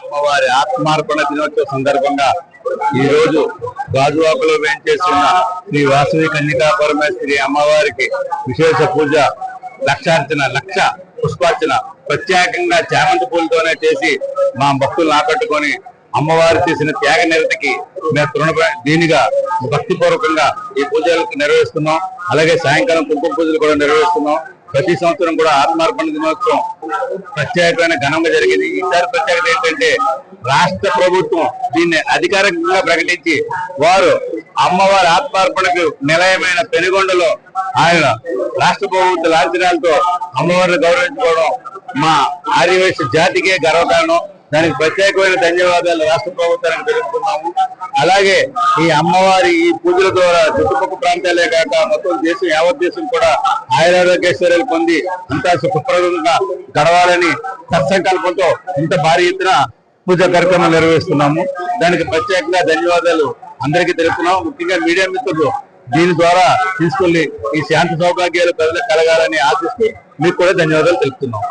అమ్మవారి ఆత్మార్పణ దినోత్సవ సందర్భంగా ఈ రోజు గాజువాకలో వేంచేస్తున్న శ్రీ వాసవి కన్యకా పరమేశ్వరి అమ్మవారికి విశేష పూజ, లక్ష పుష్పార్చన ప్రత్యేకంగా చామంతి పూలతోనే చేసి మా భక్తులను ఆకట్టుకొని అమ్మవారు చేసిన త్యాగ నిరతికి మేము దీనిగా భక్తిపూర్వకంగా ఈ పూజలకు నిర్వహిస్తున్నాం. అలాగే సాయంకాలం కుంకుమ పూజలు కూడా నిర్వహిస్తున్నాం. ప్రతి సంవత్సరం కూడా ఆత్మార్పణ దినోత్సవం ప్రత్యేకమైన ఘనంగా జరిగింది. ఈసారి ప్రత్యేకత ఏంటంటే రాష్ట్ర ప్రభుత్వం దీన్ని అధికారికంగా ప్రకటించి వారు అమ్మవారి ఆత్మార్పణకు నిలయమైన పెనుగొండలో ఆయన రాష్ట్ర ప్రభుత్వ లాంఛనాలతో అమ్మవారిని గౌరవించుకోవడం మా ఆదివాసీ జాతికే గర్వకారణం. దానికి ప్రత్యేకమైన ధన్యవాదాలు రాష్ట్ర ప్రభుత్వానికి తెలుపుతున్నాము. అలాగే ఈ అమ్మవారి ఈ పూజల ద్వారా చుట్టుపక్కల ప్రాంతాలే కాక మొత్తం దేశం, యావత్ దేశం కూడా ఆయురారోగ్యేశ్వర్యాలు పొంది అంతా సుఖప్రదంగా గడవాలని సత్సంకల్పంతో ఇంత భారీ ఎత్తున పూజా కార్యక్రమం నిర్వహిస్తున్నాము. దానికి ప్రత్యేకంగా ధన్యవాదాలు అందరికీ తెలుపుతున్నాం. ముఖ్యంగా మీడియా మిత్రులు దీని ద్వారా తీసుకెళ్లి ఈ శాంతి సౌభాగ్యాలు ప్రజలకు కలగాలని ఆశిస్తూ మీకు కూడా ధన్యవాదాలు తెలుపుతున్నాం.